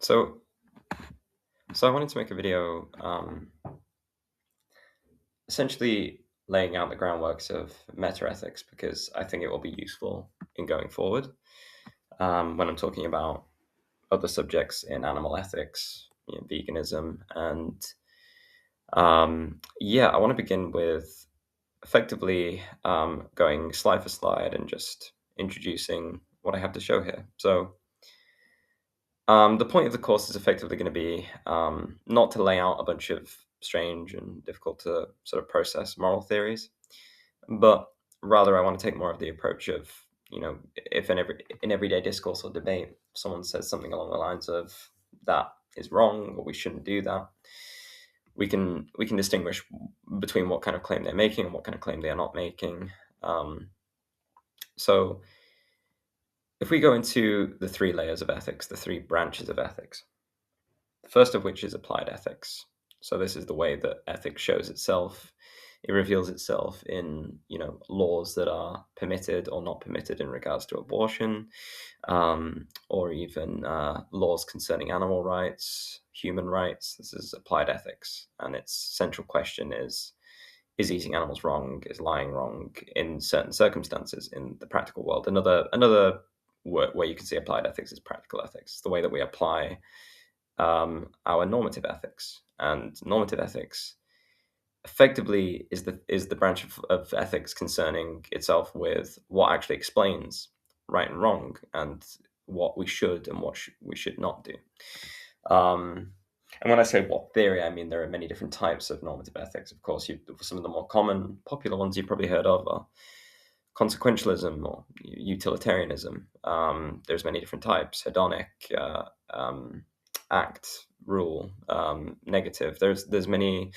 So, so I wanted to make a video, essentially laying out the groundworks of metaethics because I think it will be useful in going forward when I'm talking about other subjects in animal ethics, veganism, and yeah, I want to begin with effectively going slide for slide and just introducing what I have to show here. So. The point of the course is effectively going to be not to lay out a bunch of strange and difficult to sort of process moral theories, but rather I want to take more of the approach of, if in everyday discourse or debate, someone says something along the lines of that is wrong or we shouldn't do that, we can distinguish between what kind of claim they're making and what kind of claim they are not making. So if we go into the three layers of ethics, the three branches of ethics. The first of which is applied ethics. So this is the way that ethics shows itself. It reveals itself in, laws that are permitted or not permitted in regards to abortion, or even laws concerning animal rights, human rights. This is applied ethics, and its central question is eating animals wrong? Is lying wrong in certain circumstances in the practical world? Another way you can see applied ethics is practical ethics, the way that we apply our normative ethics. And normative ethics effectively is the branch of ethics concerning itself with what actually explains right and wrong and what we should and what we should not do. And when I say what theory, I mean there are many different types of normative ethics. Of course, some of the more common, popular ones you've probably heard of are consequentialism or utilitarianism. There's many different types: hedonic, act, rule, negative. There's many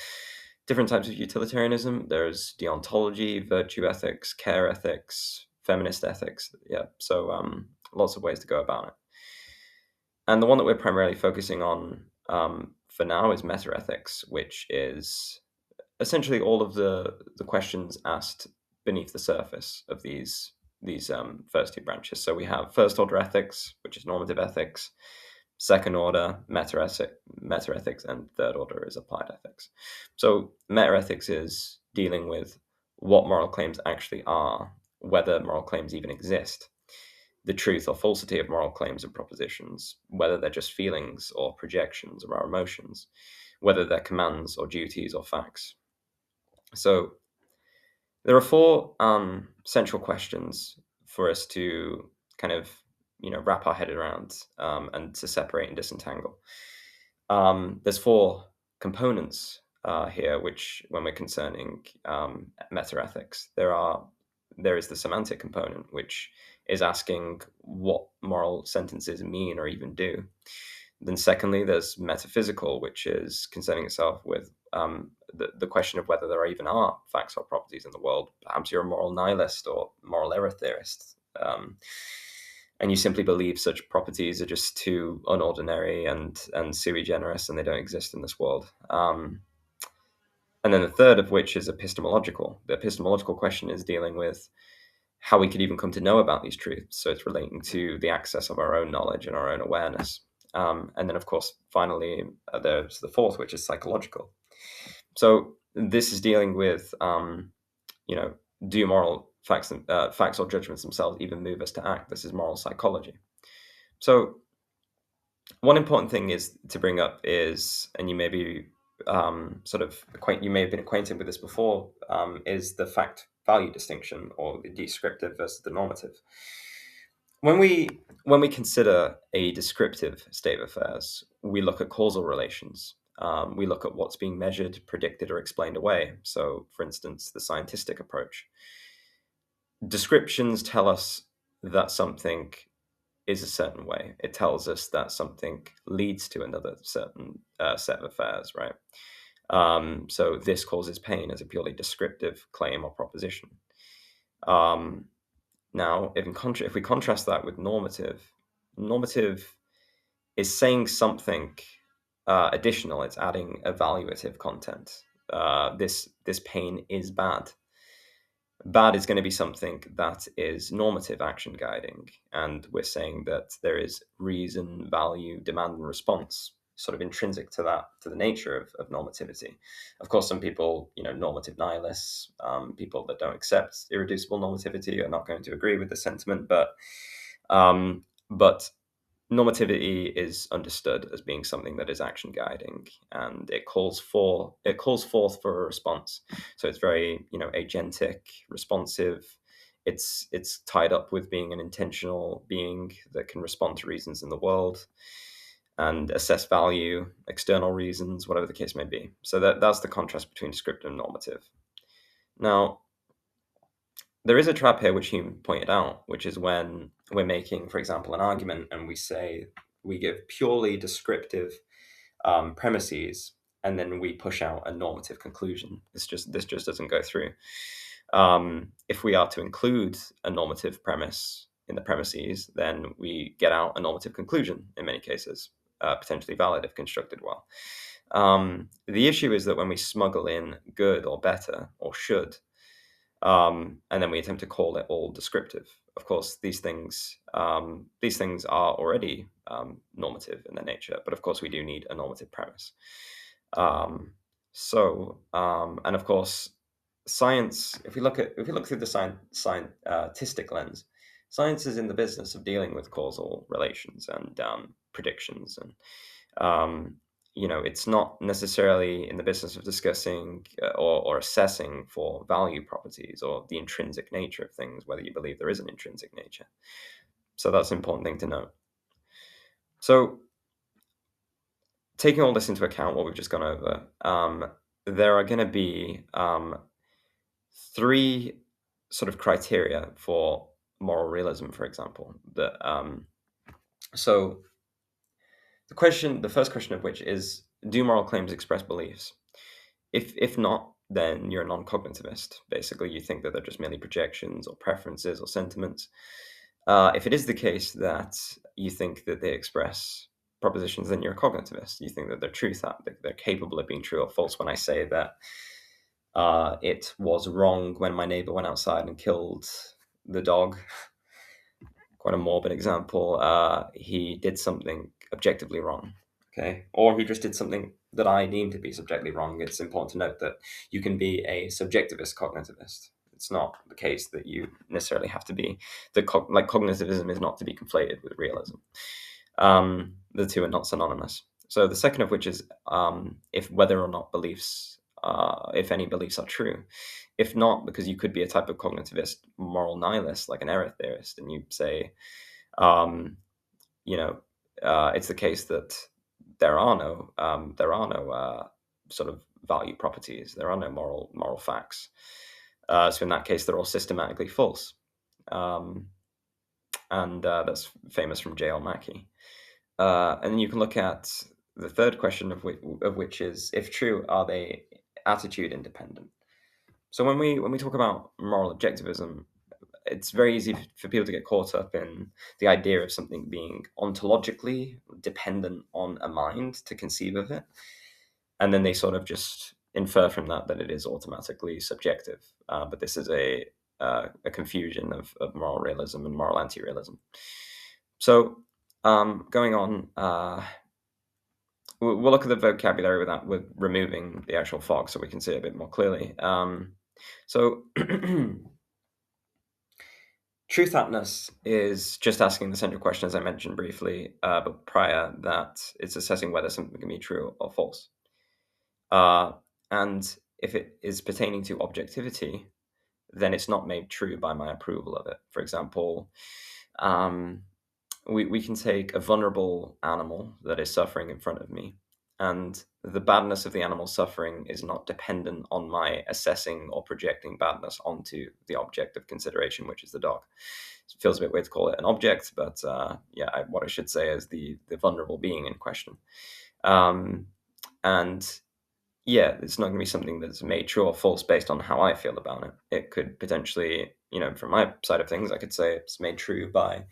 different types of utilitarianism. There's deontology, virtue ethics, care ethics, feminist ethics. Yeah, so lots of ways to go about it. And the one that we're primarily focusing on for now is metaethics, which is essentially all of the questions asked beneath the surface of these first two branches. So we have first order ethics, which is normative ethics, second order metaethics, and third order is applied ethics. So metaethics is dealing with what moral claims actually are, whether moral claims even exist, the truth or falsity of moral claims and propositions, whether they're just feelings or projections of our emotions, whether they're commands or duties or facts. So there are four central questions for us to kind of wrap our head around and to separate and disentangle. There's four components here, which when we're concerning metaethics, there is the semantic component, which is asking what moral sentences mean or even do. Then, secondly, there's metaphysical, which is concerning itself with the question of whether there even are facts or properties in the world. Perhaps you're a moral nihilist or moral error theorist, and you simply believe such properties are just too unordinary and sui generis, and they don't exist in this world. And then the third of which is epistemological. The epistemological question is dealing with how we could even come to know about these truths. So it's relating to the access of our own knowledge and our own awareness. And then, of course, finally, there's the fourth, which is psychological. So this is dealing with, do moral facts or judgments themselves even move us to act? This is moral psychology. So one important thing is to bring up is, and you may be you may have been acquainted with this before, is the fact value distinction, or the descriptive versus the normative. When we consider a descriptive state of affairs, we look at causal relations. We look at what's being measured, predicted, or explained away. So, for instance, the scientific approach. Descriptions tell us that something is a certain way. It tells us that something leads to another certain set of affairs, right? So this causes pain as a purely descriptive claim or proposition. Now, if we contrast that with normative is saying something additional. It's adding evaluative content. This pain is bad. Bad is going to be something that is normative action guiding. And we're saying that there is reason, value, demand, and response sort of intrinsic to that, to the nature of normativity. Of course, some people, normative nihilists, people that don't accept irreducible normativity are not going to agree with the sentiment, but normativity is understood as being something that is action guiding, and it calls forth for a response. So it's very agentic, responsive. It's tied up with being an intentional being that can respond to reasons in the world and assess value, external reasons, whatever the case may be. So that's the contrast between descriptive and normative. Now, there is a trap here, which Hume pointed out, which is when we're making, for example, an argument and we give purely descriptive premises, and then we push out a normative conclusion. This just doesn't go through. If we are to include a normative premise in the premises, then we get out a normative conclusion in many cases, potentially valid if constructed well. The issue is that when we smuggle in good or better or should, and then we attempt to call it all descriptive. Of course, these things are already normative in their nature, but of course we do need a normative premise. And of course, science. If we look through the scientific lens, science is in the business of dealing with causal relations and predictions, and um, it's not necessarily in the business of discussing or assessing for value properties or the intrinsic nature of things, whether you believe there is an intrinsic nature. So that's an important thing to note. So, taking all this into account, what we've just gone over, there are going to be three sort of criteria for moral realism, for example. So the first question of which is, do moral claims express beliefs? If not, then you're a non-cognitivist. Basically, you think that they're just merely projections or preferences or sentiments. If it is the case that you think that they express propositions, then you're a cognitivist. You think that they're truth, that they're capable of being true or false. When I say that it was wrong when my neighbor went outside and killed the dog, quite a morbid example, he did something objectively wrong. Okay. Or he just did something that I deem to be subjectively wrong. It's important to note that you can be a subjectivist cognitivist. It's not the case that you necessarily have to be like cognitivism is not to be conflated with realism. The two are not synonymous. So the second of which is if whether or not beliefs, if any beliefs are true. If not, because you could be a type of cognitivist moral nihilist, like an error theorist, and you say, um, it's the case that there are no sort of value properties. There are no moral facts. So in that case, they're all systematically false, and that's famous from J.L. Mackie. And then you can look at the third question of which is, if true, are they attitude independent? So when we talk about moral objectivism, it's very easy for people to get caught up in the idea of something being ontologically dependent on a mind to conceive of it, and then they sort of just infer from that it is automatically subjective. But this is a confusion of moral realism and moral anti-realism. So going on, we'll look at the vocabulary with removing the actual fog, so we can see it a bit more clearly. So truth aptness is just asking the central question, as I mentioned briefly, but prior, that it's assessing whether something can be true or false. And if it is pertaining to objectivity, then it's not made true by my approval of it. For example, we can take a vulnerable animal that is suffering in front of me, and the badness of the animal's suffering is not dependent on my assessing or projecting badness onto the object of consideration, which is the dog. It feels a bit weird to call it an object, but what I should say is the vulnerable being in question. And yeah, it's not going to be something that's made true or false based on how I feel about it. It could potentially, from my side of things, I could say it's made true by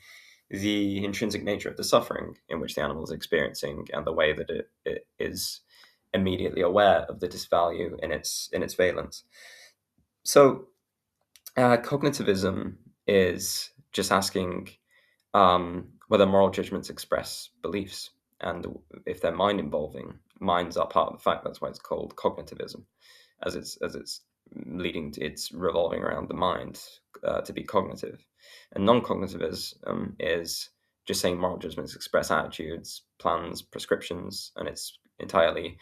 the intrinsic nature of the suffering in which the animal is experiencing and the way that it is immediately aware of the disvalue in its valence. So Cognitivism is just asking whether moral judgments express beliefs and if they're mind involving. Minds are part of the fact. That's why it's called cognitivism, as it's leading to it's revolving around the mind to be cognitive. And non-cognitivism is just saying moral judgments express attitudes, plans, prescriptions, and it's entirely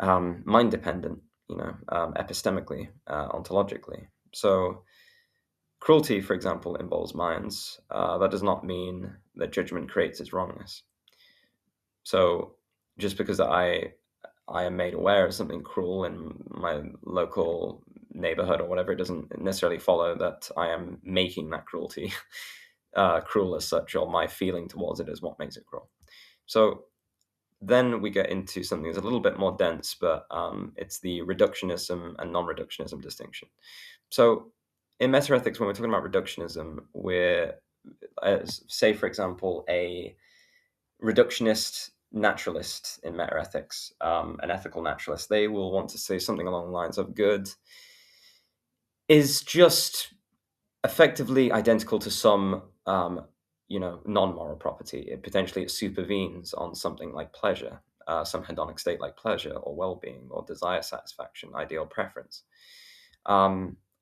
mind dependent. Epistemically, ontologically. So cruelty, for example, involves minds. That does not mean that judgment creates its wrongness. So just because I am made aware of something cruel in my local neighborhood or whatever, it doesn't necessarily follow that I am making that cruelty cruel as such, or my feeling towards it is what makes it cruel. So then we get into something that's a little bit more dense, but it's the reductionism and non-reductionism distinction. So in metaethics, when we're talking about reductionism, we're, say, for example, a reductionist naturalist in metaethics, an ethical naturalist, they will want to say something along the lines of good is just effectively identical to some non-moral property. Potentially it supervenes on something like pleasure, some hedonic state like pleasure or well-being or desire satisfaction, ideal preference.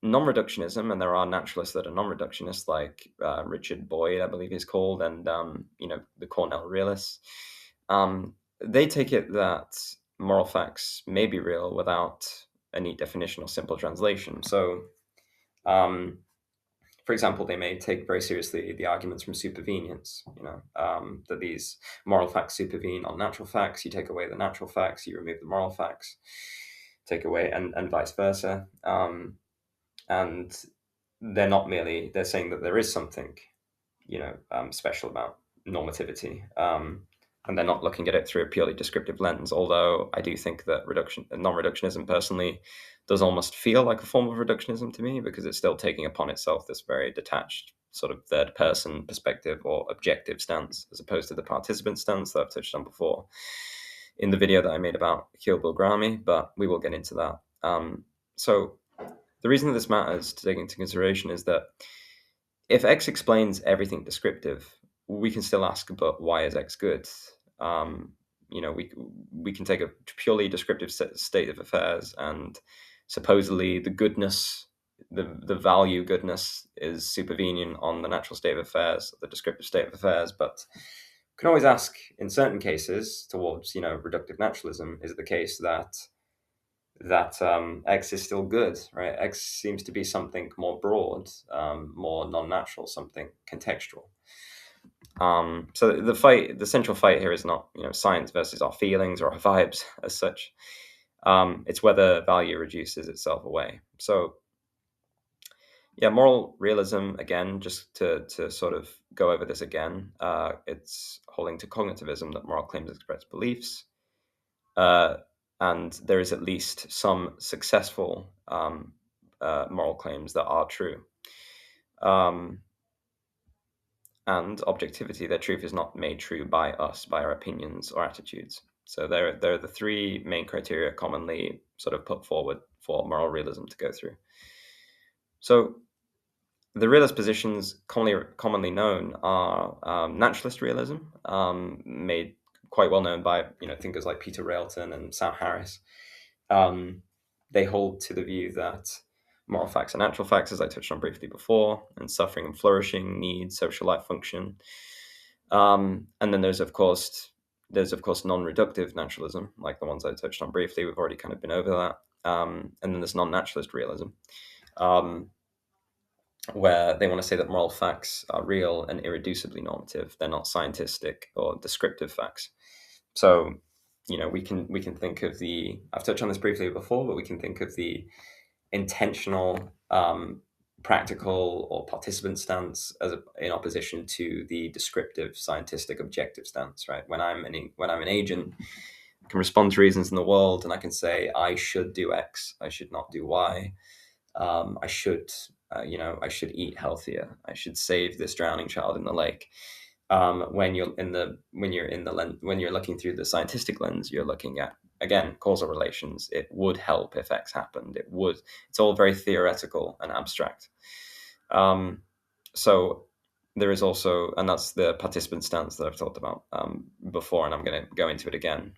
Non-reductionism, and there are naturalists that are non-reductionists, like Richard Boyd, I believe he's called, and the Cornell realists. They take it that moral facts may be real without a neat definition or simple translation. So, for example, they may take very seriously the arguments from supervenience, that these moral facts supervene on natural facts. You take away the natural facts, you remove the moral facts, take away, and vice versa. And they're saying that there is something, special about normativity. And they're not looking at it through a purely descriptive lens. Although I do think that non-reductionism personally does almost feel like a form of reductionism to me, because it's still taking upon itself this very detached sort of third person perspective or objective stance, as opposed to the participant stance that I've touched on before in the video that I made about Akhil Bilgrami, but we will get into that. So the reason that this matters to take into consideration is that if X explains everything descriptive, we can still ask, but why is X good? We can take a purely descriptive state of affairs, and supposedly the goodness, the value goodness, is supervenient on the natural state of affairs, the descriptive state of affairs. But we can always ask, in certain cases, towards reductive naturalism, is it the case that X is still good, right? X seems to be something more broad, more non-natural, something contextual. So the central fight here is not science versus our feelings or our vibes as such. It's whether value reduces itself away. So yeah, moral realism, again, just to sort of go over this again, it's holding to cognitivism that moral claims express beliefs. And there is at least some successful moral claims that are true. And objectivity, their truth is not made true by us, by our opinions or attitudes. So there are the three main criteria commonly sort of put forward for moral realism to go through. So the realist positions commonly known are naturalist realism, made quite well known by thinkers like Peter Railton and Sam Harris. They hold to the view that moral facts are natural facts, as I touched on briefly before, and suffering and flourishing, need, social life function. And then there's of course non-reductive naturalism, like the ones I touched on briefly. We've already kind of been over that. And then there's non-naturalist realism, where they want to say that moral facts are real and irreducibly normative. They're not scientific or descriptive facts. So, we can think of I've touched on this briefly before, but we can think of the intentional, practical or participant stance in opposition to the descriptive, scientific, objective stance. Right? When I'm an agent, I can respond to reasons in the world, and I can say I should do X, I should not do Y. I should eat healthier. I should save this drowning child in the lake. When you're looking through the scientific lens, you're looking at again, causal relations. It would help if X happened. It would. It's all very theoretical and abstract. So there is also, and that's the participant stance that I've talked about before, and I'm going to go into it again.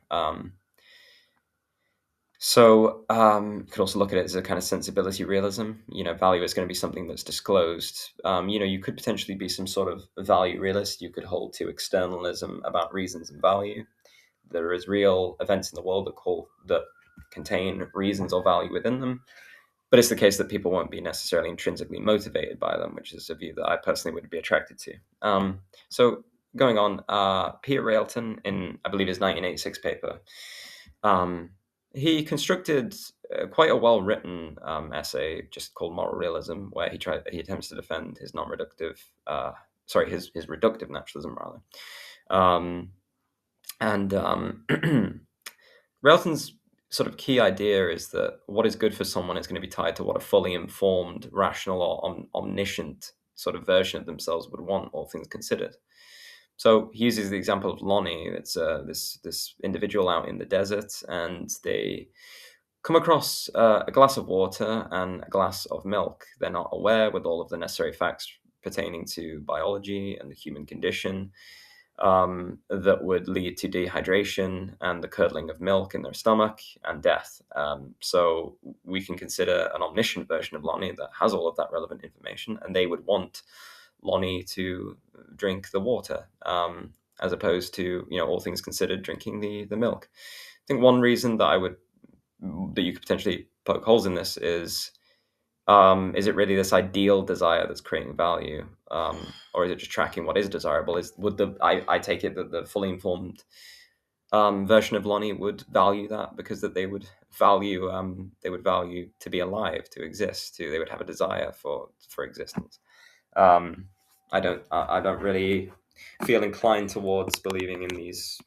You could also look at it as a kind of sensibility realism. Value is going to be something that's disclosed. You could potentially be some sort of value realist. You could hold to externalism about reasons and value. There is real events in the world that contain reasons or value within them. But it's the case that people won't be necessarily intrinsically motivated by them, which is a view that I personally would be attracted to. So going on, Peter Railton, in I believe his 1986 paper, he constructed quite a well-written essay just called Moral Realism, where he attempts to defend his non-reductive, his reductive naturalism rather, and Railton's sort of key idea is that what is good for someone is going to be tied to what a fully informed, rational, or omniscient sort of version of themselves would want, all things considered. So he uses the example of Lonnie. It's this individual out in the desert, and they come across a glass of water and a glass of milk. They're not aware with all of the necessary facts pertaining to biology and the human condition that would lead to dehydration and the curdling of milk in their stomach and death. So we can consider an omniscient version of Lonnie that has all of that relevant information, and they would want Lonnie to drink the water, as opposed to, all things considered, drinking the milk. I think one reason that you could potentially poke holes in this is it really this ideal desire that's creating value, or is it just tracking what is desirable? I take it that the fully informed version of Lonnie would value that, because that they would value to be alive, to exist, they would have a desire for existence. I don't really feel inclined towards believing in these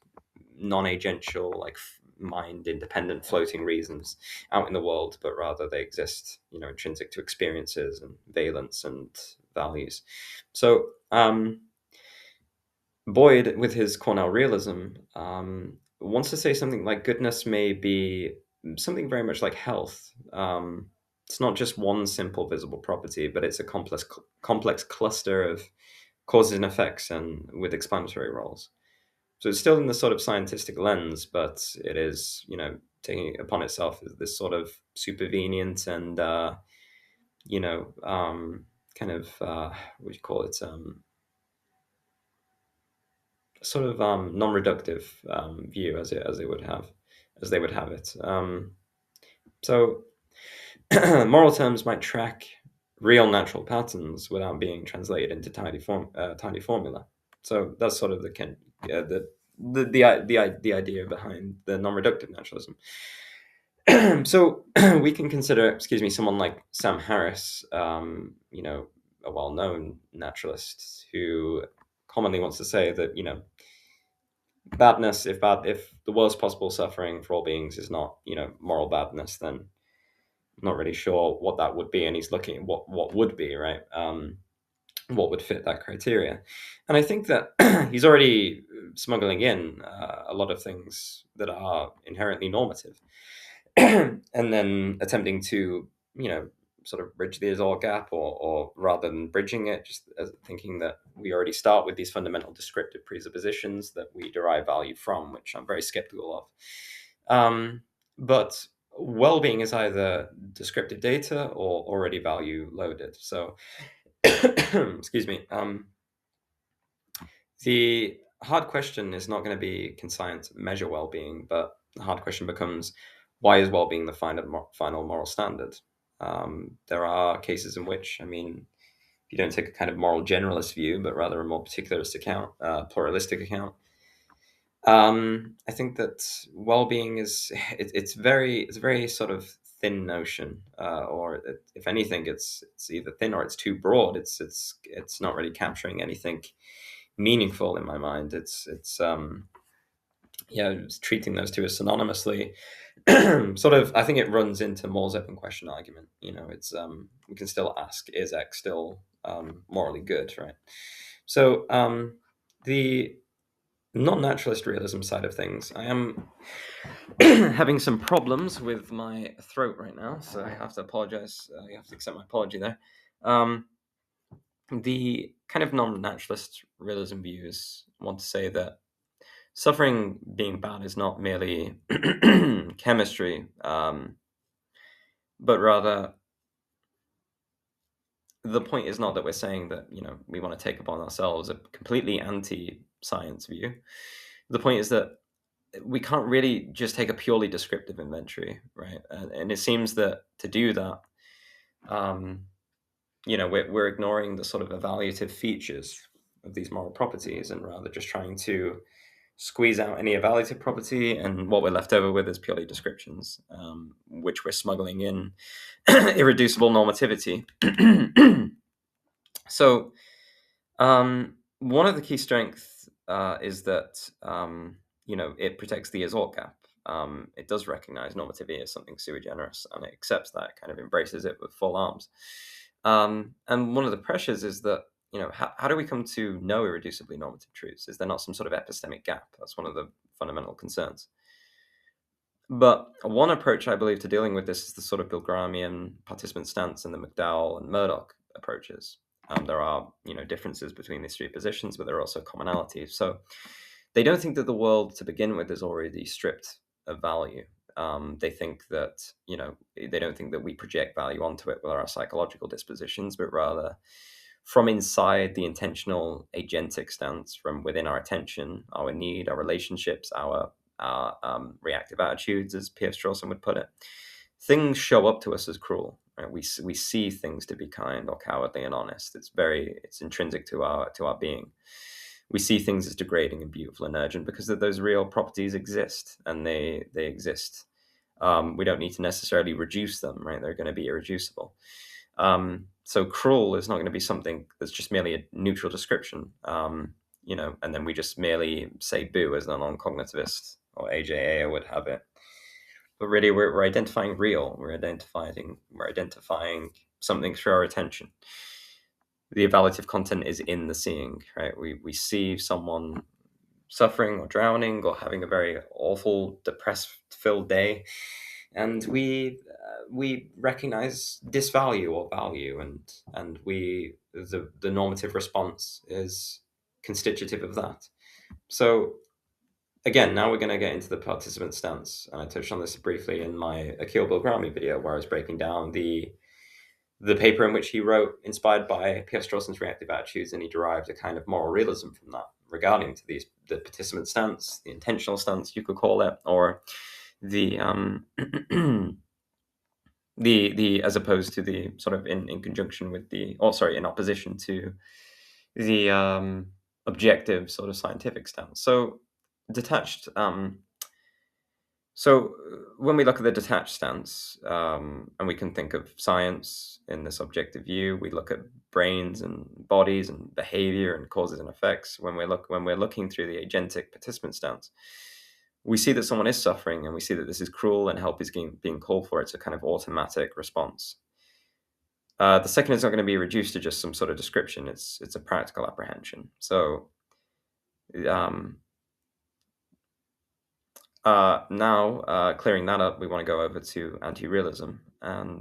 non-agential, like mind independent floating reasons out in the world, but rather they exist, intrinsic to experiences and valence and values. So Boyd, with his Cornell realism, wants to say something like goodness may be something very much like health. It's not just one simple visible property, but it's a complex cluster of causes and effects, and with explanatory roles. So it's still in the sort of scientific lens, but it is, taking it upon itself as this sort of supervenient and, kind of, what do you call it? Sort of non-reductive view, as they would have it. So moral terms might track real natural patterns without being translated into tiny formula. So that's sort of the idea behind the non-reductive naturalism. So we can consider, someone like Sam Harris, a well-known naturalist who commonly wants to say that, badness, if the worst possible suffering for all beings is not, moral badness, then I'm not really sure what that would be. And he's looking at what would be, right? What would fit that criteria. And I think that he's already smuggling in a lot of things that are inherently normative, and then attempting to, sort of bridge the Azor gap, or rather than bridging it, just thinking that we already start with these fundamental descriptive presuppositions that we derive value from, which I'm very skeptical of. But well-being is either descriptive data or already value loaded. So excuse me. The hard question is not going to be, can science measure well-being, but the hard question becomes, why is well-being the final moral standard? There are cases in which, if you don't take a kind of moral generalist view, but rather a more particularist account, pluralistic account, I think that well-being it's a very sort of thin notion, if anything, it's either thin or it's too broad. It's not really capturing anything meaningful in my mind. It's treating those two as synonymously. Sort of, I think it runs into Moore's open question argument. It's we can still ask, is X still morally good, right? So the non-naturalist realism side of things, I am having some problems with my throat right now, so I have to apologize. You have to accept my apology there. Um, the kind of non-naturalist realism views want to say that suffering being bad is not merely chemistry, but rather the point is not that we're saying that we want to take upon ourselves a completely anti-science view. The point is that we can't really just take a purely descriptive inventory, right? And it seems that to do that, um, we're ignoring the sort of evaluative features of these moral properties and rather just trying to squeeze out any evaluative property, and what we're left over with is purely descriptions, which we're smuggling in irreducible normativity. So, one of the key strengths is that it protects the Azort gap. It does recognize normativity as something sui generis, and it accepts that, kind of embraces it with full arms. And one of the pressures is that how do we come to know irreducibly normative truths? Is there not some sort of epistemic gap? That's one of the fundamental concerns. But one approach, I believe, to dealing with this is the sort of Bilgramian participant stance and the McDowell and Murdoch approaches. There are, differences between these three positions, but there are also commonalities. So they don't think that the world, to begin with, is already stripped of value. They think that, they don't think that we project value onto it with our psychological dispositions, but rather from inside the intentional agentic stance, from within our attention, our need, our relationships, our reactive attitudes, as P.F. Strawson would put it, things show up to us as cruel. Right? We see things to be kind or cowardly and honest. It's intrinsic to our being. We see things as degrading and beautiful and urgent because those real properties exist, and they exist. We don't need to necessarily reduce them, right? They're going to be irreducible. So cruel is not going to be something that's just merely a neutral description, and then we just merely say boo as the non-cognitivist or AJA would have it. But really, we're identifying real. We're identifying something through our attention. The evaluative content is in the seeing, right? We see someone suffering or drowning or having a very awful, depressed-filled day, and we recognize disvalue or value, and the normative response is constitutive of that. So again, now we're going to get into the participant stance, and I touched on this briefly in my Akil Bilgrami video, where I was breaking down the paper in which he wrote, inspired by P.F. Strawson's reactive attitudes, and he derived a kind of moral realism from that regarding to the participant stance, the intentional stance, you could call it, or the the as opposed to the sort of in conjunction with in opposition to the objective sort of scientific stance. So detached. So when we look at the detached stance, and we can think of science in this objective view, we look at brains and bodies and behavior and causes and effects. When we're looking through the agentic participant stance, we see that someone is suffering, and we see that this is cruel, and help is being called for. It's a kind of automatic response. The second is not going to be reduced to just some sort of description. It's a practical apprehension. So now, clearing that up, we want to go over to anti-realism. And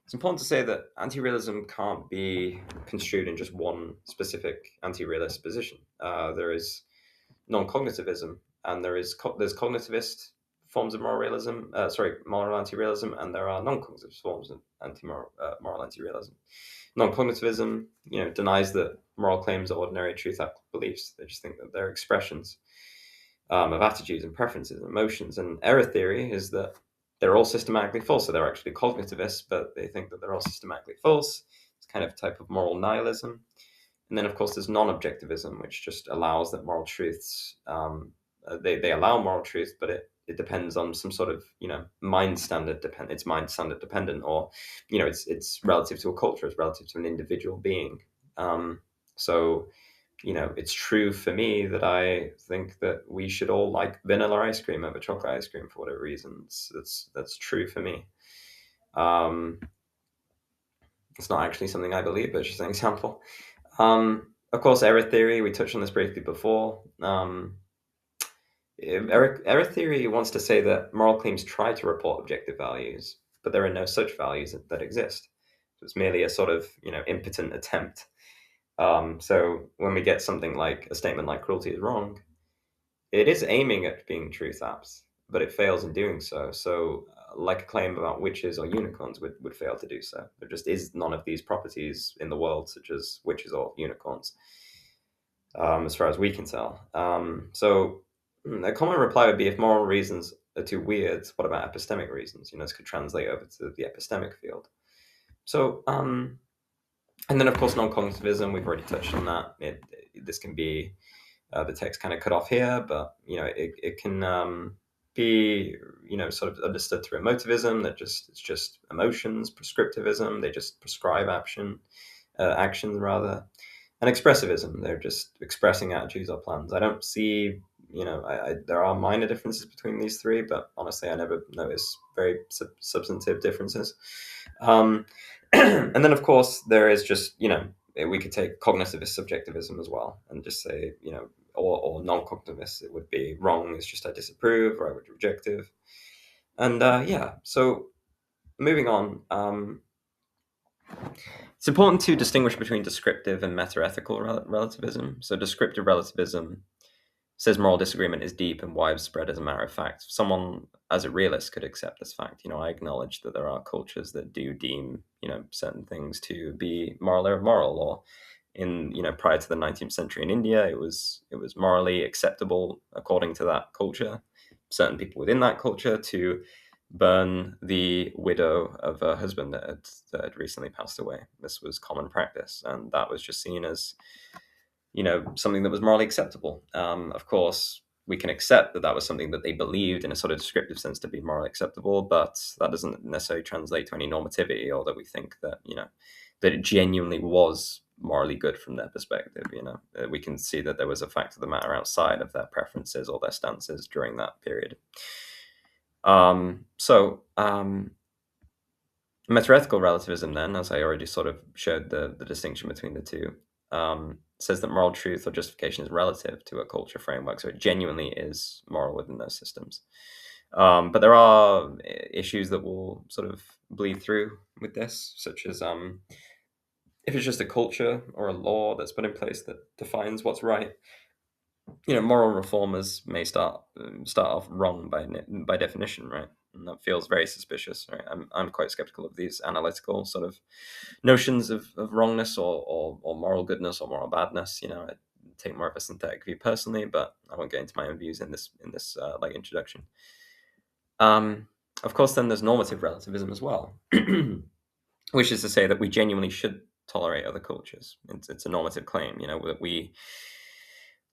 it's important to say that anti-realism can't be construed in just one specific anti-realist position. There is non-cognitivism, and there's cognitivist forms of moral realism, moral anti-realism, and there are non-cognitive forms of moral anti-realism. Non-cognitivism, denies that moral claims are ordinary truth beliefs. They just think that they're expressions of attitudes and preferences and emotions. And error theory is that they're all systematically false. So they're actually cognitivists, but they think that they're all systematically false. It's kind of a type of moral nihilism. And then, of course, there's non-objectivism, which just allows that moral truths, they allow moral truth, but it depends on some sort of, mind standard dependent. It's mind standard dependent, or, it's relative to a culture, it's relative to an individual being. So it's true for me that I think that we should all like vanilla ice cream over chocolate ice cream for whatever reasons. That's true for me. It's not actually something I believe, but it's just an example. Of course, error theory, we touched on this briefly before. Error theory wants to say that moral claims try to report objective values, but there are no such values that exist. So it's merely a sort of impotent attempt. So when we get something like a statement like cruelty is wrong, it is aiming at being truth apps, but it fails in doing so. So, like a claim about witches or unicorns would fail to do so. There just is none of these properties in the world, such as witches or unicorns, as far as we can tell. A common reply would be if moral reasons are too weird, what about epistemic reasons? This could translate over to the epistemic field. So, and then of course non-cognitivism. We've already touched on that. This can be the text kind of cut off here, but it can be sort of understood through emotivism. That it's just emotions. Prescriptivism, they just prescribe actions rather, and expressivism, they're just expressing attitudes or plans. I don't see there are minor differences between these three, but honestly I never notice very substantive differences. um, and then of course there is just we could take cognitivist subjectivism as well and just say or non-cognitivist, it would be wrong is just I disapprove or I would rejective. And so moving on, it's important to distinguish between descriptive and metaethical relativism. So descriptive relativism says moral disagreement is deep and widespread as a matter of fact. Someone as a realist could accept this fact. I acknowledge that there are cultures that do deem, certain things to be moral or immoral, or in, prior to the 19th century in India, it was morally acceptable according to that culture, certain people within that culture, to burn the widow of a husband that had recently passed away. This was common practice, and that was just seen as something that was morally acceptable. Of course, we can accept that that was something that they believed in a sort of descriptive sense to be morally acceptable, but that doesn't necessarily translate to any normativity, or that we think that that it genuinely was morally good from their perspective. We can see that there was a fact of the matter outside of their preferences or their stances during that period. Metaethical relativism, then, as I already sort of showed the distinction between the two, says that moral truth or justification is relative to a culture framework, so it genuinely is moral within those systems. But there are issues that will sort of bleed through with this, such as if it's just a culture or a law that's put in place that defines what's right, moral reformers may start off wrong by definition, right? And that feels very suspicious, right? I'm quite skeptical of these analytical sort of notions of wrongness or moral goodness or moral badness. I take more of a synthetic view personally, but I won't get into my own views in this introduction. Of course, then there's normative relativism as well, which is to say that we genuinely should tolerate other cultures. It's a normative claim, that we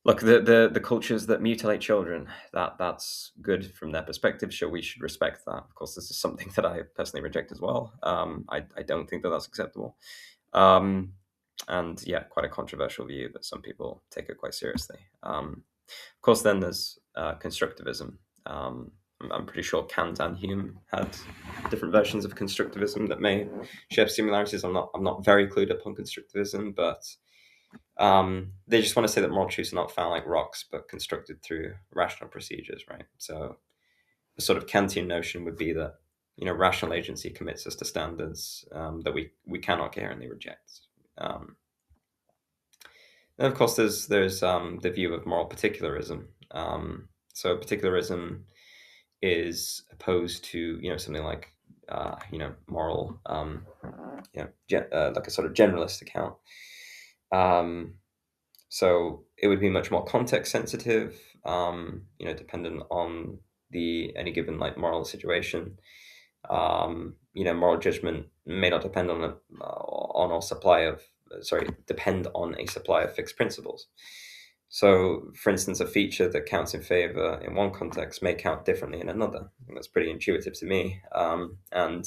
look, the cultures that mutilate children, that's good from their perspective. Sure, we should respect that. Of course, this is something that I personally reject as well. I don't think that that's acceptable. And yeah, quite a controversial view, but some people take it quite seriously. Of course, then there's constructivism. I'm pretty sure Kant and Hume had different versions of constructivism that may share similarities. I'm not very clued up on constructivism, but they just want to say that moral truths are not found like rocks, but constructed through rational procedures, right? So the sort of Kantian notion would be that rational agency commits us to standards that we cannot coherently reject. And of course, there's the view of moral particularism. So particularism is opposed to something like moral like a sort of generalist account. So it would be much more context sensitive, dependent on the any given like moral situation. Moral judgment may not depend depend on a supply of fixed principles. So, for instance, a feature that counts in favor in one context may count differently in another. And that's pretty intuitive to me. And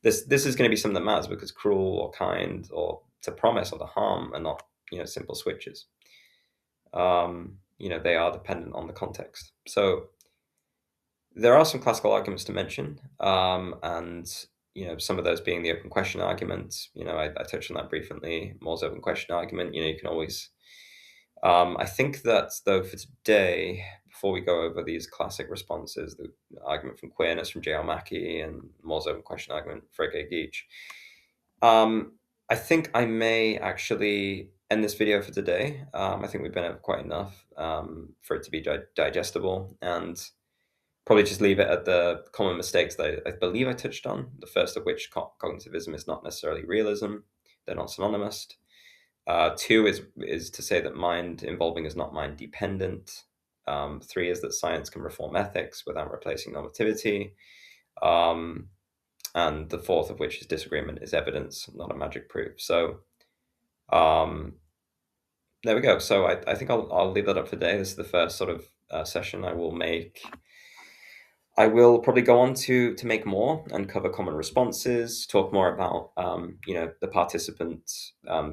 this is going to be something that matters, because cruel or kind or to promise or to harm are not simple switches. They are dependent on the context. So there are some classical arguments to mention, and some of those being the open question argument. I touched on that briefly. Moore's open question argument. You can always I think that, though, for today, before we go over these classic responses, the argument from queerness from J.R. Mackie and Moore's open question argument, Frege Geach, um, I think I may actually end this video for today. I think we've been over quite enough for it to be digestible, and probably just leave it at the common mistakes that I believe I touched on. The first of which, cognitivism is not necessarily realism; they're not synonymous. Two is to say that mind involving is not mind dependent. Three is that science can reform ethics without replacing normativity. Um, and the fourth of which is disagreement is evidence, not a magic proof. So um, there we go. So I think I'll leave that up for today. This is the first sort of session I will make. I will probably go on to make more and cover common responses, talk more about the participant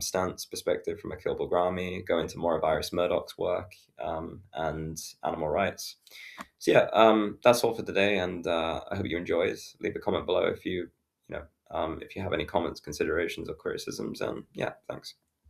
stance perspective from Akil Bulgrami, go into more of Iris Murdoch's work and animal rights. So yeah, that's all for today, and I hope you enjoyed. Leave a comment below if you have any comments, considerations, or criticisms, and yeah, thanks.